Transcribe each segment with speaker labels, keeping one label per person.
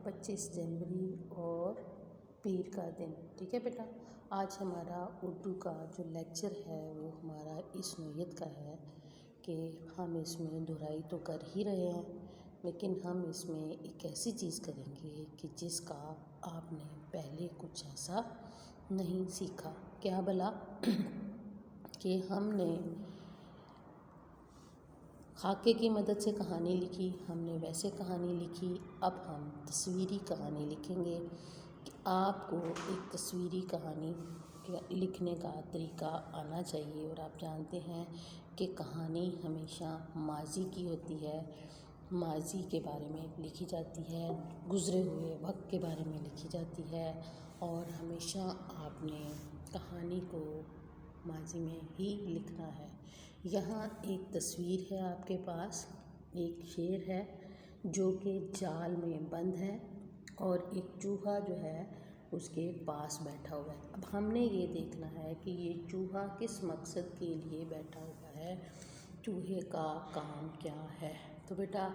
Speaker 1: 25 جنوری اور پیر کا دن. ٹھیک ہے بیٹا، آج ہمارا اردو کا جو لیکچر ہے وہ ہمارا اس نوعیت کا ہے کہ ہم اس میں دہرائی تو کر ہی رہے ہیں، لیکن ہم اس میں ایک ایسی چیز کریں گے کہ جس کا آپ نے پہلے کچھ ایسا نہیں سیکھا. کیا بھلا؟ کہ ہم نے خاکے کی مدد سے کہانی لکھی، ہم نے ویسے کہانی لکھی. اب ہم تصویری کہانی لکھیں گے کہ آپ کو ایک تصویری کہانی لکھنے کا طریقہ آنا چاہیے. اور آپ جانتے ہیں کہ کہانی ہمیشہ ماضی کی ہوتی ہے، ماضی کے بارے میں لکھی جاتی ہے، گزرے ہوئے وقت کے بارے میں لکھی جاتی ہے، اور ہمیشہ آپ نے کہانی کو ماضی میں ہی لکھنا ہے. یہاں ایک تصویر ہے آپ کے پاس، ایک شیر ہے جو کہ جال میں بند ہے اور ایک چوہا جو ہے اس کے پاس بیٹھا ہوا ہے. اب ہم نے یہ دیکھنا ہے کہ یہ چوہا کس مقصد کے لیے بیٹھا ہوا ہے، چوہے کا کام کیا ہے. تو بیٹا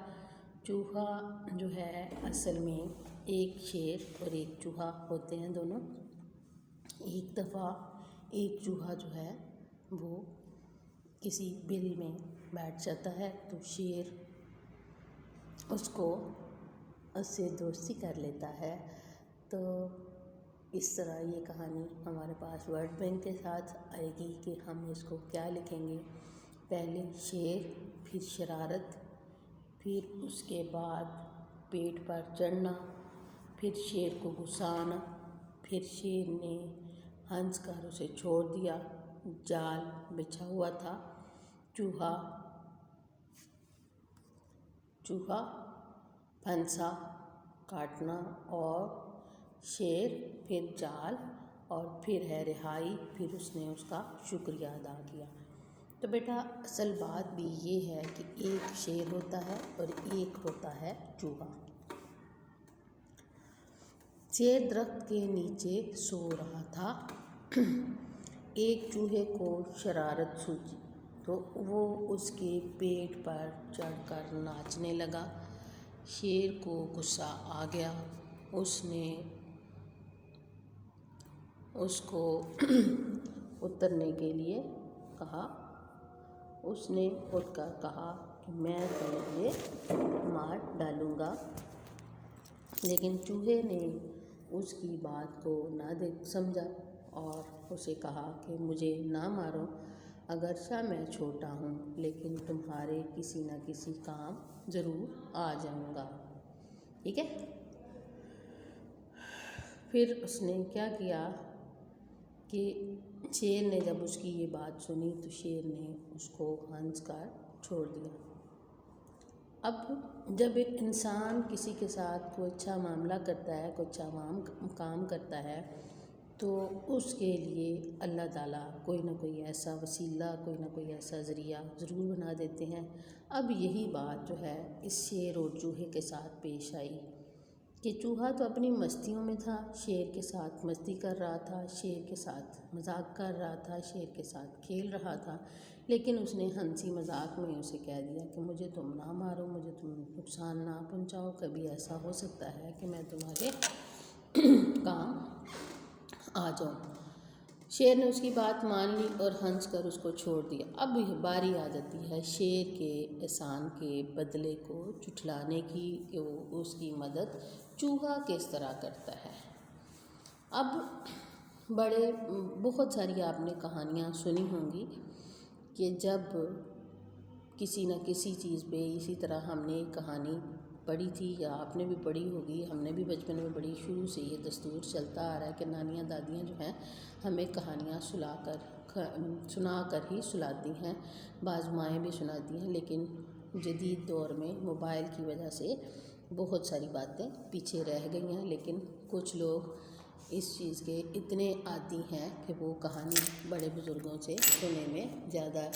Speaker 1: چوہا جو ہے اصل میں ایک شیر اور ایک چوہا ہوتے ہیں دونوں. ایک دفعہ ایک چوہا جو ہے وہ کسی بل میں بیٹھ جاتا ہے تو شیر اس سے دوستی کر لیتا ہے. تو اس طرح یہ کہانی ہمارے پاس ورڈ بینک کے ساتھ آئے گی کہ ہم اس کو کیا لکھیں گے. پہلے شیر، پھر شرارت، پھر اس کے بعد پیٹ پر چڑھنا، پھر شیر کو غصہ آنا، پھر شیر نے ہنس کر اسے چھوڑ دیا. جال بچھا ہوا تھا، چوہا پھنسا، کاٹنا، اور شیر، پھر جال، اور پھر ہے رہائی. پھر اس نے اس کا شکریہ ادا کیا. تو بیٹا اصل بات بھی یہ ہے کہ ایک شیر ہوتا ہے اور ایک ہوتا ہے چوہا. شیر درخت کے نیچے سو رہا تھا. ایک چوہے کو شرارت سوچی تو وہ اس کے پیٹ پر چڑھ کر ناچنے لگا. شیر کو غصہ آ گیا. اس نے اس کو اترنے کے لیے کہا. اس نے اٹھ کر کہا کہ میں تمہیں مار ڈالوں گا. لیکن چوہے نے اس کی بات کو نہ سمجھا اور اسے کہا کہ مجھے نہ مارو، اگرچہ میں چھوٹا ہوں لیکن تمہارے کسی نہ کسی کام ضرور آ جاؤں گا. ٹھیک ہے. پھر اس نے کیا کیا کہ شیر نے جب اس کی یہ بات سنی تو شیر نے اس کو ہنس کر چھوڑ دیا. اب جب ایک انسان کسی کے ساتھ کوئی اچھا معاملہ کرتا ہے، کوئی اچھا کام کرتا ہے، تو اس کے لیے اللہ تعالیٰ کوئی نہ کوئی ایسا وسیلہ، کوئی نہ کوئی ایسا ذریعہ ضرور بنا دیتے ہیں. اب یہی بات جو ہے اس شیر اور چوہے کے ساتھ پیش آئی کہ چوہا تو اپنی مستیوں میں تھا، شیر کے ساتھ مستی کر رہا تھا، شیر کے ساتھ مذاق کر رہا تھا، شیر کے ساتھ کھیل رہا تھا، لیکن اس نے ہنسی مذاق میں اسے کہہ دیا کہ مجھے تم نہ مارو، مجھے تم نقصان نہ پہنچاؤ، کبھی ایسا ہو سکتا ہے کہ میں تمہارے کام آ جاؤں. شیر نے اس کی بات مان لی اور ہنس کر اس کو چھوڑ دیا. اب باری آ جاتی ہے شیر کے احسان کے بدلے کو جھٹلانے کی کہ وہ اس کی مدد چوہا کس طرح کرتا ہے. اب بہت ساری آپ نے کہانیاں سنی ہوں گی کہ جب کسی نہ کسی چیز پہ اسی طرح ہم نے کہانی پڑھی تھی یا آپ نے بھی پڑھی ہوگی، ہم نے بھی بچپن میں بڑی. شروع سے یہ دستور چلتا آ رہا ہے کہ نانیاں دادیاں جو ہیں ہمیں کہانیاں سنا کر ہی سلاتی ہیں، بعض مائیں بھی سناتی ہیں. لیکن جدید دور میں موبائل کی وجہ سے بہت ساری باتیں پیچھے رہ گئی ہیں، لیکن کچھ لوگ اس چیز کے اتنے عادی ہیں کہ وہ کہانی بڑے بزرگوں سے سننے میں زیادہ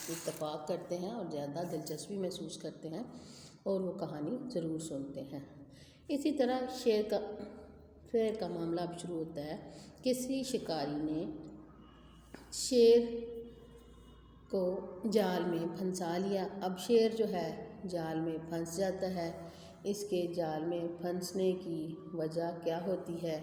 Speaker 1: اتفاق کرتے ہیں اور زیادہ دلچسپی محسوس کرتے ہیں اور وہ کہانی ضرور سنتے ہیں. اسی طرح شیر کا معاملہ اب شروع ہوتا ہے. کسی شکاری نے شیر کو جال میں پھنسا لیا. اب شیر جو ہے جال میں پھنس جاتا ہے. اس کے جال میں پھنسنے کی وجہ کیا ہوتی ہے؟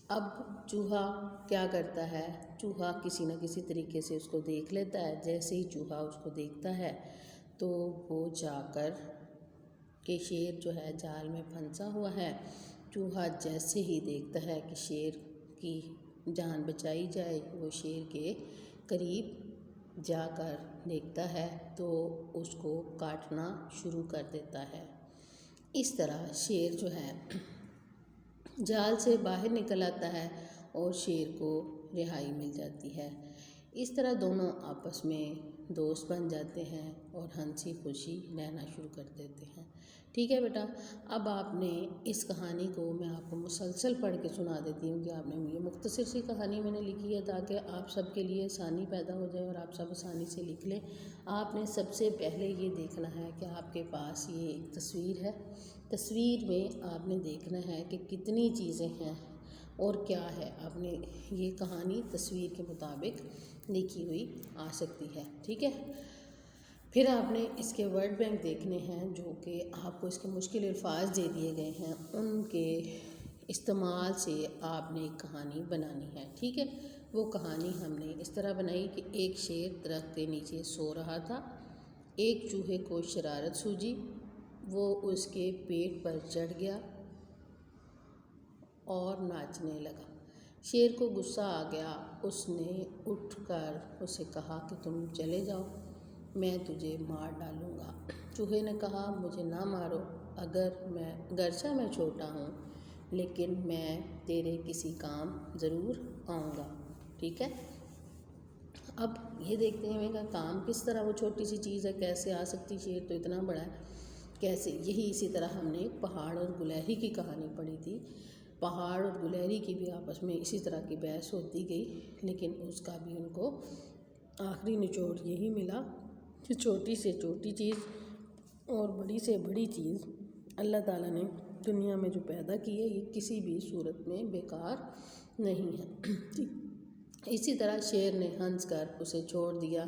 Speaker 1: اب چوہا کیا کرتا ہے؟ چوہا کسی نہ کسی طریقے سے اس کو دیکھ لیتا ہے۔ جیسے ہی چوہا اس کو دیکھتا ہے تو وہ جا کر کہ شیر جو ہے جال میں پھنسا ہوا ہے، چوہا جیسے ہی دیکھتا ہے کہ شیر کی جان بچائی جائے، وہ شیر کے قریب جا کر دیکھتا ہے تو اس کو کاٹنا شروع کر دیتا ہے۔ اس طرح شیر جو ہے جال سے باہر نکل آتا ہے اور شیر کو رہائی مل جاتی ہے۔ اس طرح دونوں آپس میں دوست بن جاتے ہیں اور ہنسی خوشی رہنا شروع کر دیتے ہیں۔ ٹھیک ہے بیٹا، اب آپ نے اس کہانی کو میں آپ کو مسلسل پڑھ کے سنا دیتی ہوں کہ آپ نے یہ مختصر سی کہانی میں نے لکھی ہے تاکہ آپ سب کے لیے آسانی پیدا ہو جائے اور آپ سب آسانی سے لکھ لیں۔ آپ نے سب سے پہلے یہ دیکھنا ہے کہ آپ کے پاس یہ ایک تصویر ہے۔ تصویر میں آپ نے دیکھنا ہے کہ کتنی چیزیں ہیں اور کیا ہے۔ آپ نے یہ کہانی تصویر کے مطابق لکھی ہوئی آ سکتی ہے، ٹھیک ہے۔ پھر آپ نے اس کے ورڈ بینک دیکھنے ہیں جو کہ آپ کو اس کے مشکل الفاظ دے دیے گئے ہیں، ان کے استعمال سے آپ نے ایک کہانی بنانی ہے، ٹھیک ہے۔ وہ کہانی ہم نے اس طرح بنائی کہ ایک شیر درخت کے نیچے سو رہا تھا، ایک چوہے کو شرارت سوجی، وہ اس کے پیٹ پر چڑھ گیا اور ناچنے لگا۔ شیر کو غصہ آ گیا، اس نے اٹھ کر اسے کہا کہ تم چلے جاؤ، میں تجھے مار ڈالوں گا۔ چوہے نے کہا مجھے نہ مارو، اگرچہ میں چھوٹا ہوں لیکن میں تیرے کسی کام ضرور آؤں گا، ٹھیک ہے۔ اب یہ دیکھتے ہیں کہ کام کس طرح، وہ چھوٹی سی چیز ہے کیسے آ سکتی، شیر تو اتنا بڑا ہے کیسے۔ یہی اسی طرح ہم نے پہاڑ اور گلہری کی کہانی پڑھی تھی۔ پہاڑ اور گلہری کی بھی آپس میں اسی طرح کی بحث ہوتی گئی، لیکن اس کا بھی ان کو آخری نچوڑ یہی ملا کہ چھوٹی سے چھوٹی چیز اور بڑی سے بڑی چیز اللہ تعالیٰ نے دنیا میں جو پیدا کی ہے یہ کسی بھی صورت میں بیکار نہیں ہے۔ اسی طرح شیر نے ہنس کر اسے چھوڑ دیا،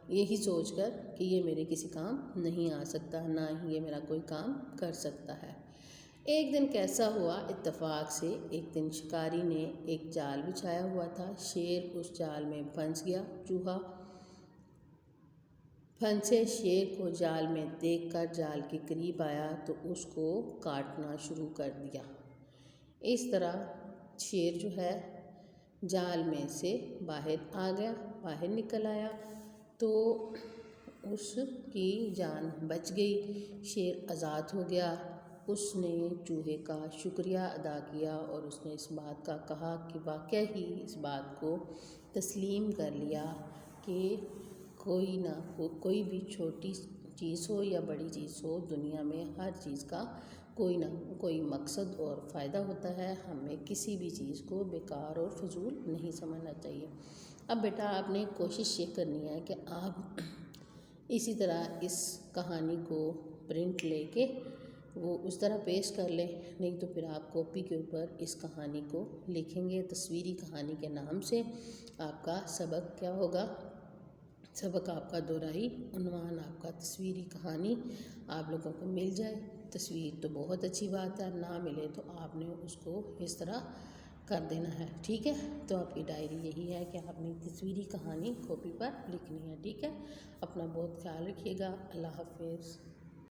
Speaker 1: یہی سوچ کر کہ یہ میرے کسی کام نہیں آ سکتا، نہ ہی یہ میرا کوئی کام کر سکتا ہے۔ ایک دن کیسا ہوا، اتفاق سے ایک دن شکاری نے ایک جال بچھایا ہوا تھا، شیر اس جال میں پھنس گیا۔ چوہا پھنسے شیر کو جال میں دیکھ کر جال کے قریب آیا تو اس کو کاٹنا شروع کر دیا۔ اس طرح شیر جو ہے جال میں سے باہر نکل آیا تو اس کی جان بچ گئی، شیر آزاد ہو گیا۔ اس نے چوہے کا شکریہ ادا کیا اور اس نے اس بات کا کہا کہ واقعہ ہی اس بات کو تسلیم کر لیا کہ کوئی بھی چھوٹی چیز ہو یا بڑی چیز ہو، دنیا میں ہر چیز کا کوئی نہ کوئی مقصد اور فائدہ ہوتا ہے، ہمیں کسی بھی چیز کو بیکار اور فضول نہیں سمجھنا چاہیے۔ اب بیٹا آپ نے کوشش یہ کرنی ہے کہ آپ اسی طرح اس کہانی کو پرنٹ لے کے وہ اس طرح پیش کر لیں، نہیں تو پھر آپ کاپی کے اوپر اس کہانی کو لکھیں گے تصویری کہانی کے نام سے۔ آپ کا سبق کیا ہوگا؟ سبق آپ کا دہرائی عنوان آپ کا تصویری کہانی آپ لوگوں کو مل جائے۔ تصویر تو بہت اچھی بات ہے، نہ ملے تو آپ نے اس کو اس طرح کر دینا ہے، ٹھیک ہے۔ تو آپ کی ڈائری یہی ہے کہ آپ نے تصویری کہانی کاپی پر لکھنی ہے، ٹھیک ہے۔ اپنا بہت خیال رکھیے گا، اللہ حافظ۔